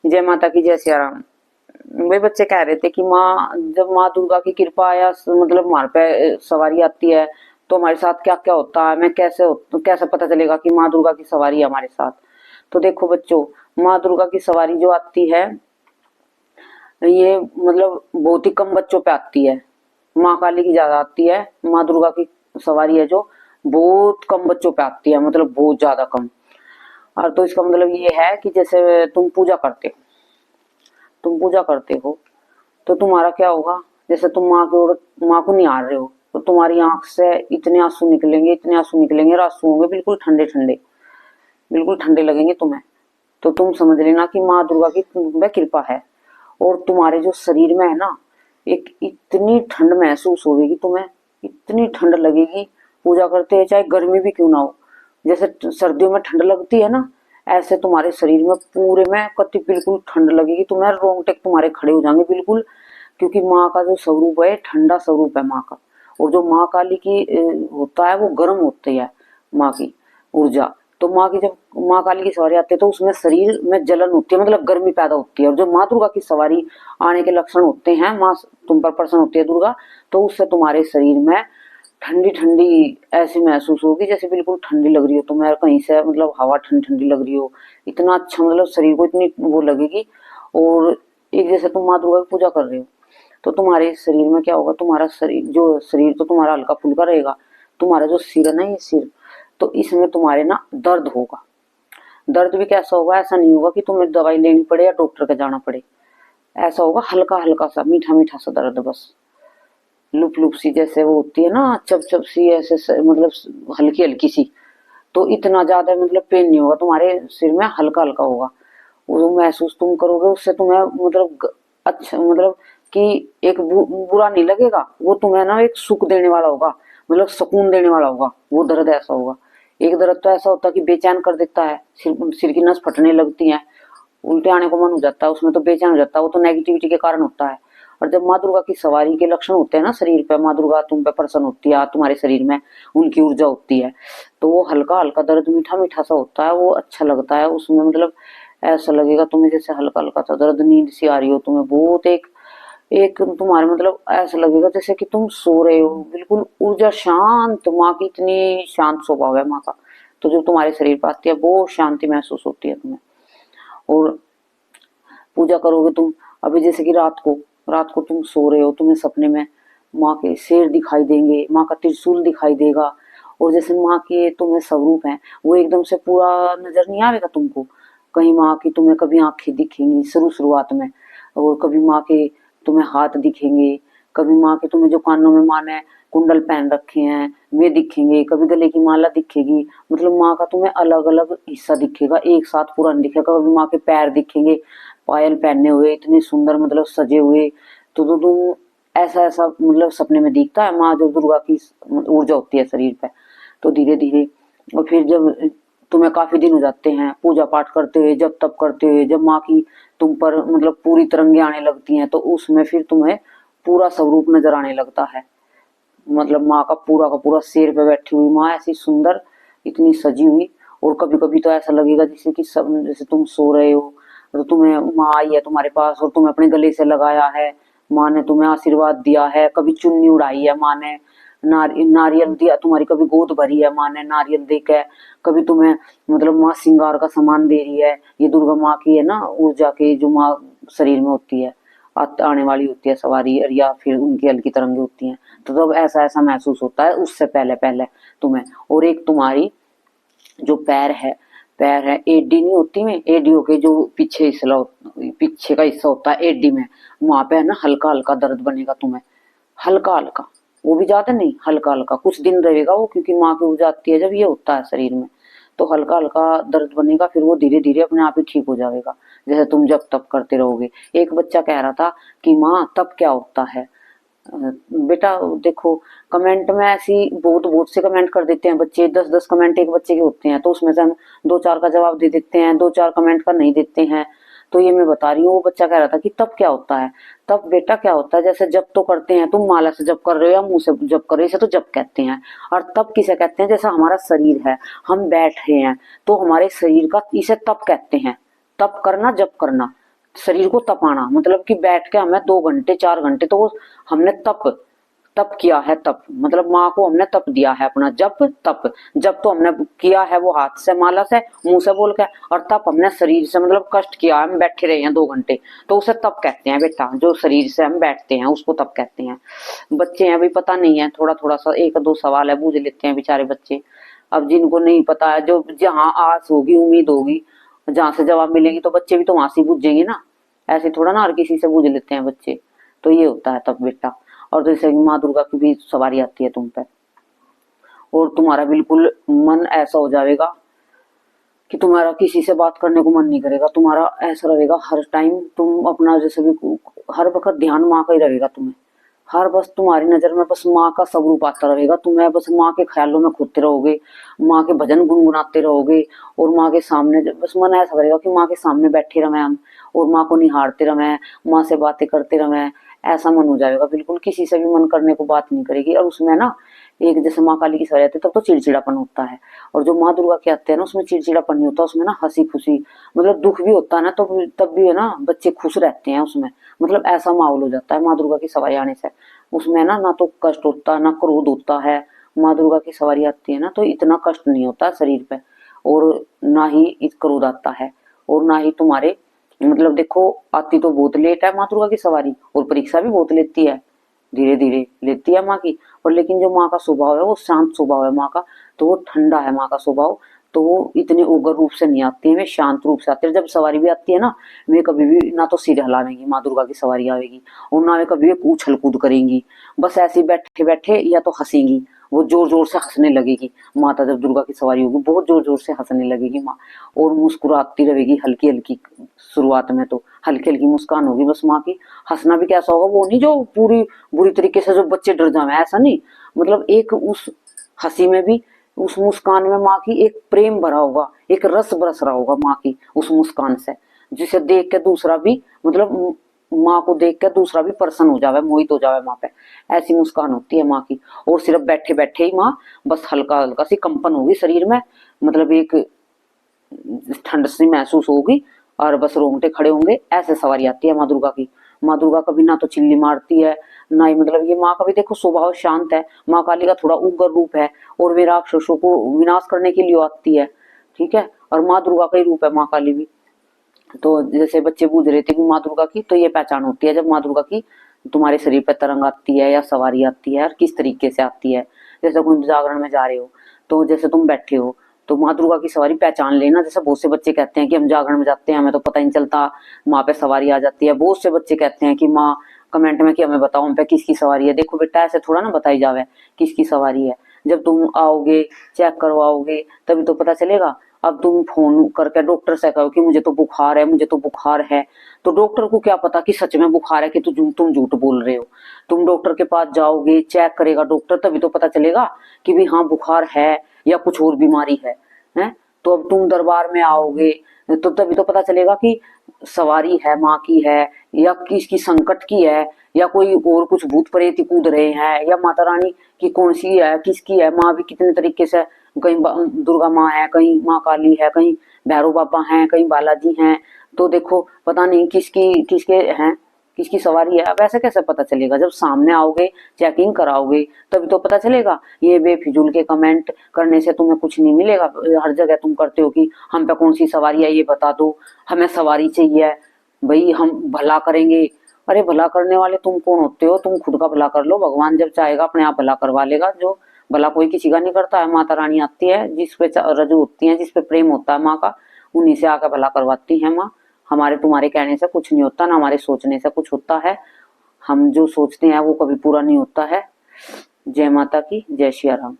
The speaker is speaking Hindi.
जय माता की, जय सिया राम। वे बच्चे कह रहे थे कि माँ, जब माँ दुर्गा की कृपा या मतलब हमारे पे सवारी आती है तो हमारे साथ क्या क्या होता है, मैं कैसे पता चलेगा कि माँ दुर्गा की सवारी है हमारे साथ। तो देखो बच्चों, माँ दुर्गा की सवारी जो आती है ये मतलब बहुत ही कम बच्चों पे आती है। माँ काली की ज्यादा आती है, माँ दुर्गा की सवारी है जो बहुत कम बच्चों पे आती है, मतलब बहुत ज्यादा कम। और तो इसका मतलब ये है कि जैसे तुम पूजा करते हो तो तुम्हारा क्या होगा, जैसे तुम माँ को निहार रहे हो तो तुम्हारी आंख से इतने आंसू निकलेंगे और आंसू होंगे बिल्कुल ठंडे ठंडे, बिल्कुल ठंडे लगेंगे तुम्हें। तो तुम समझ लेना कि माँ दुर्गा की तुम पे कृपा है। और तुम्हारे जो शरीर में है ना, एक इतनी ठंड महसूस होगी तुम्हें, इतनी ठंड लगेगी पूजा करते हैं, चाहे गर्मी भी क्यों ना हो। जैसे सर्दियों में ठंड लगती है ना, ऐसे तुम्हारे शरीर में पूरे में कति बिल्कुल ठंड लगेगी तुम्हें, रोंगटे तुम्हारे खड़े हो जाएंगे बिल्कुल। क्योंकि माँ का जो स्वरूप है ठंडा स्वरूप है माँ का। और जो माँ काली की होता है वो गर्म होती है माँ की ऊर्जा। तो जब माँ काली की सवारी आती है तो उसमें शरीर में जलन होती है, मतलब गर्मी पैदा होती है। और जो माँ दुर्गा की सवारी आने के लक्षण होते हैं, माँ तुम पर प्रसन्न होती है दुर्गा, तो उससे तुम्हारे शरीर में ठंडी ठंडी ऐसी महसूस होगी जैसे बिल्कुल ठंडी लग रही हो तुम्हें, कहीं से मतलब हवा ठंडी ठंडी लग रही हो। इतना अच्छा मतलब शरीर को इतनी वो लगेगी। और एक जैसे तुम माँ दुर्गा की पूजा कर रहे हो तो तुम्हारे शरीर में क्या होगा, तुम्हारा शरीर तो तुम्हारा हल्का फुल्का रहेगा। तुम्हारा जो सिर है ना, ये सिर, तो इसमें तुम्हारे ना दर्द होगा। दर्द भी कैसा होगा, ऐसा नहीं होगा कि तुम्हें दवाई लेनी पड़े या डॉक्टर के जाना पड़े। ऐसा होगा हल्का हल्का सा, मीठा मीठा सा दर्द, बस लुप लुप सी जैसे वो होती है ना, चप चप सी ऐसे मतलब हल्की हल्की सी। तो इतना ज्यादा मतलब पेन नहीं होगा तुम्हारे सिर में, हल्का हल्का होगा। वो महसूस तुम करोगे, उससे तुम्हें मतलब अच्छा मतलब कि एक बुरा नहीं लगेगा, वो तुम्हें ना एक सुख देने वाला होगा, मतलब सुकून देने वाला होगा। वो दर्द ऐसा होगा। एक दर्द तो ऐसा होता है कि बेचैन कर देता है, सिर की नस फटने लगती है, उल्टे आने को मन हो जाता है, उसमें तो बेचैन हो जाता है, वो तो नेगेटिविटी के कारण होता है। और जब माँ दुर्गा की सवारी के लक्षण होते हैं ना शरीर पे, माँ दुर्गा तुम पे प्रसन्न होती है, तुम्हारे शरीर में उनकी ऊर्जा होती है, तो वो हल्का हल्का दर्द मीठा मीठा सा होता है, वो अच्छा लगता है उसमें। मतलब ऐसा लगेगा तुम्हें जैसे हल्का हल्का सा दर्द, नींद सी आ रही हो तुम्हें बहुत, एक एक तुम्हारे मतलब ऐसा लगेगा जैसे कि तुम सो रहे हो बिल्कुल, ऊर्जा शांत, माँ की इतनी शांत स्वभाव है माँ का। तो जो तुम्हारे शरीर पर आती है वो शांति महसूस होती है तुम्हें। और पूजा करोगे तुम, अभी जैसे कि रात को तुम सो रहे हो, तुम्हें सपने में माँ के शेर दिखाई देंगे, माँ का त्रिशूल दिखाई देगा। और जैसे माँ के तुम्हें स्वरूप है वो एकदम से पूरा नजर नहीं आएगा तुमको। कहीं माँ की तुम्हें कभी आंखें दिखेंगी शुरुआत में, और कभी माँ के तुम्हें हाथ दिखेंगे, कभी माँ के तुम्हें जो कानों में माँ ने कुंडल पहन रखे हैं वे दिखेंगे, कभी गले की माला दिखेगी। मतलब माँ का तुम्हें अलग अलग हिस्सा दिखेगा, एक साथ पूरा नहीं दिखेगा। कभी माँ के पैर दिखेंगे, पायल पहने हुए इतने सुंदर, मतलब सजे हुए। तो तुम ऐसा ऐसा मतलब सपने में दिखता है माँ जो दुर्गा की ऊर्जा होती है शरीर पे। तो धीरे धीरे, और फिर जब तुम्हें काफी दिन हो जाते हैं पूजा पाठ करते हुए, जब तब करते हुए, जब माँ की तुम पर मतलब पूरी तरंगे आने लगती हैं, तो उसमें फिर तुम्हें पूरा स्वरूप नजर आने लगता है। मतलब माँ का पूरा शेर पे बैठी हुई माँ, ऐसी सुंदर, इतनी सजी हुई। और कभी कभी तो ऐसा लगेगा जैसे कि सब, जैसे तुम सो रहे हो तो तुम्हें माँ आई है तुम्हारे पास और तुम्हें अपने गले से लगाया है, माँ ने तुम्हें आशीर्वाद दिया है, कभी चुन्नी उड़ाई है माँ ने, नारियल दिया तुम्हारी, कभी गोद भरी है माँ ने नारियल देकर, कभी तुम्हें मतलब माँ श्रृंगार का सामान दे रही है। ये दुर्गा माँ की है ना ऊर्जा की, जो माँ शरीर में होती है, आने वाली होती है सवारी, या फिर उनकी हल्की तरंगे होती हैं। तो तब ऐसा ऐसा महसूस होता है उससे पहले पहले तुम्हें। और एक तुम्हारी जो पैर है, एडी नहीं होती में, एडियो के जो पीछे का हिस्सा होता है एडी में, वहां पे है ना हल्का हल्का दर्द बनेगा तुम्हें, हल्का हल्का। वो भी ज्यादा नहीं, हल्का हल्का कुछ दिन रहेगा वो, क्योंकि माँ की ऊर्जा आती है जब ये होता है शरीर में। तो हल्का हल्का दर्द बनेगा, फिर वो धीरे धीरे अपने आप ही ठीक हो जाएगा, जैसे तुम जब तब करते रहोगे। एक बच्चा कह रहा था कि माँ तब क्या होता है। बेटा देखो, कमेंट में ऐसी बहुत बहुत से कमेंट कर देते हैं बच्चे, 10-10 कमेंट एक बच्चे के होते हैं, तो उसमें से हम 2-4 का जवाब दे देते हैं, 2-4 कमेंट का नहीं देते हैं। तो ये मैं बता रही हूँ, वो बच्चा कह रहा था कि तब क्या होता है। तब बेटा क्या होता है, जैसे जब तो करते हैं, तुम माला से जब कर रहे हो या मुंह से जब कर रहे हो, इसे तो जब कहते हैं। और तब किसे कहते हैं, जैसा हमारा शरीर है, हम बैठे हैं तो हमारे शरीर का, इसे तब कहते हैं। तब करना, जब करना, शरीर को तपाना, मतलब कि बैठ के हमें 2 घंटे 4 घंटे तो वो हमने तप किया है। तप मतलब माँ को हमने तप दिया है अपना, जप तप। जप तो हमने किया है वो हाथ से, माला से, मुंह से बोल के, और तप हमने शरीर से, मतलब कष्ट किया, हम बैठे रहे हैं 2 घंटे, तो उसे तप कहते हैं बेटा। जो शरीर से हम बैठते हैं उसको तप कहते हैं। बच्चे हैं, अभी पता नहीं है, थोड़ा थोड़ा सा 1-2 सवाल है, बूझ लेते हैं बेचारे बच्चे। अब जिनको नहीं पता है, जो जहाँ आस होगी, उम्मीद होगी, जहां से जवाब मिलेगी, तो बच्चे भी तो वहां से पूछेंगे ना, ऐसे थोड़ा ना हर किसी से पूछ लेते हैं बच्चे। तो ये होता है तब बेटा। और जैसे माँ दुर्गा की भी सवारी आती है तुम पे, और तुम्हारा बिल्कुल मन ऐसा हो जाएगा कि तुम्हारा किसी से बात करने को मन नहीं करेगा। तुम्हारा ऐसा रहेगा हर टाइम, तुम अपना जैसे भी हर वक्त ध्यान माँ का ही रहेगा तुम्हें। हर बस तुम्हारी नजर में बस माँ का स्वरूप आता रहेगा, तुम्हें बस माँ के ख्यालों में खोते रहोगे, माँ के भजन गुनगुनाते रहोगे, और माँ के सामने बस मन ऐसा करेगा कि माँ के सामने बैठे रहे हम, और माँ को निहारते रहे, माँ से बातें करते रहे। ऐसा मन हो जाएगा, बिल्कुल किसी से भी मन करने को बात नहीं करेगी। और उसमें ना एक जैसे माँ काली की सवारी आती है तब तो चिड़चिड़ापन होता है, और जो माँ दुर्गा के आते हैं ना उसमें चिड़चिड़ापन नहीं होता, उसमें ना हंसी खुशी, मतलब दुख भी होता है ना तो तब भी है ना बच्चे खुश रहते हैं उसमें। मतलब ऐसा माहौल हो जाता है माँ दुर्गा की सवारी आने से। उसमें ना तो कष्ट होता है, ना क्रोध होता है। माँ दुर्गा की सवारी आती है ना तो इतना कष्ट नहीं होता शरीर पे, और ना ही क्रोध आता है, और ना ही तुम्हारे, मतलब देखो आती तो बहुत लेट है माँ दुर्गा की सवारी, और परीक्षा भी बहुत लेती है, धीरे धीरे लेती है माँ की। और लेकिन जो माँ का स्वभाव है वो शांत स्वभाव है माँ का, तो वो ठंडा है माँ का स्वभाव। तो वो इतने उग्र रूप से नहीं आती है, वे शांत रूप से आती है। जब सवारी भी आती है ना, वे कभी भी ना तो सिर हिलावेंगी, माँ दुर्गा की सवारी आवेगी, और ना वे कभी भी उछल कूद करेंगी, बस ऐसे ही बैठे बैठे या तो हंसेंगी, वो जोर जोर से हंसने लगेगी माता। जब दुर्गा की सवारी होगी बहुत जोर जोर से हंसने लगेगी माँ, और मुस्कुराती रहेगी हल्की हल्की। शुरुआत में तो हल्की हल्की मुस्कान होगी बस माँ की। हंसना भी कैसा होगा, वो नहीं जो पूरी बुरी तरीके से जो बच्चे डर जाए, ऐसा नहीं। मतलब एक उस हंसी में भी, उस मुस्कान में माँ की एक प्रेम भरा होगा, एक रस बरस रहा होगा माँ की उस मुस्कान से, जिसे देख के दूसरा भी, मतलब माँ को देख के दूसरा भी प्रसन्न हो जावे, मोहित हो जावे माँ पे। ऐसी मुस्कान होती है माँ की। और सिर्फ बैठे बैठे ही माँ बस हल्का हल्का सी कंपन होगी शरीर में, मतलब एक ठंड सी महसूस होगी, और बस रोंगटे खड़े होंगे। ऐसे सवारी आती है माँ दुर्गा की। माँ दुर्गा कभी ना तो चिल्ली मारती है, ना ही, मतलब ये माँ का भी देखो स्वभाव शांत है। माँ काली का थोड़ा उग्र रूप है, और वे राक्षसों को विनाश करने के लिए आती है, ठीक है। और माँ दुर्गा का ही रूप है माँ काली भी। तो जैसे बच्चे पूछ रहे थे कि माँ दुर्गा की, तो ये पहचान होती है जब माँ दुर्गा की तुम्हारे शरीर पर तरंग आती है या सवारी आती है, और किस तरीके से आती है। जैसे कोई जागरण में जा रहे हो, तो जैसे तुम बैठे हो, तो माँ दुर्गा की सवारी पहचान लेना। जैसे बहुत से बच्चे कहते हैं कि हम जागरण में जाते हैं, हमें तो पता ही नहीं चलता, माँ पे सवारी आ जाती है। बहुत से बच्चे कहते हैं कि माँ कमेंट में कि हमें बताओ हम पे किसकी सवारी है। देखो बेटा ऐसे थोड़ा ना बताई जावे किसकी सवारी है, जब तुम आओगे चेक करवाओगे तभी तो पता चलेगा। अब तुम फोन करके डॉक्टर से कहो कि मुझे तो बुखार है, मुझे तो बुखार है, तो डॉक्टर को क्या पता कि सच में बुखार है कि तुम झूठ बोल रहे हो। तुम डॉक्टर के पास जाओगे, चेक करेगा डॉक्टर, तभी तो पता चलेगा कि भी हाँ बुखार है या कुछ और बीमारी है। तो अब तुम दरबार में आओगे तो तभी तो पता चलेगा कि सवारी है माँ की है, या किसकी संकट की है, या कोई और कुछ भूत प्रेत कूद रहे हैं, या माता रानी की कौन सी है, किसकी है। माँ भी कितने तरीके से, कहीं दुर्गा माँ है, कहीं माँ काली है, कहीं भैरव बाबा हैं, कहीं बालाजी हैं। तो देखो पता नहीं किसकी किसके हैं, किसकी सवारी है। अब ऐसे कैसे पता चलेगा, जब सामने आओगे चेकिंग कराओगे तभी तो पता चलेगा। ये बेफिजूल के कमेंट करने से तुम्हें कुछ नहीं मिलेगा। हर जगह तुम करते हो कि हम पे कौन सी सवारी है ये बता दो, हमें सवारी चाहिए भाई, हम भला करेंगे। अरे भला करने वाले तुम कौन होते हो, तुम खुद का भला कर लो, भगवान जब चाहेगा अपने आप भला करवा लेगा। जो भला कोई किसी का नहीं करता है, माता रानी आती है जिस पे रजू होती है, जिस पे प्रेम होता है माँ का, उन्हीं से आकर भला करवाती है माँ। हमारे तुम्हारे कहने से कुछ नहीं होता, ना हमारे सोचने से कुछ होता है। हम जो सोचते हैं वो कभी पूरा नहीं होता है। जय माता की, जय श्री राम।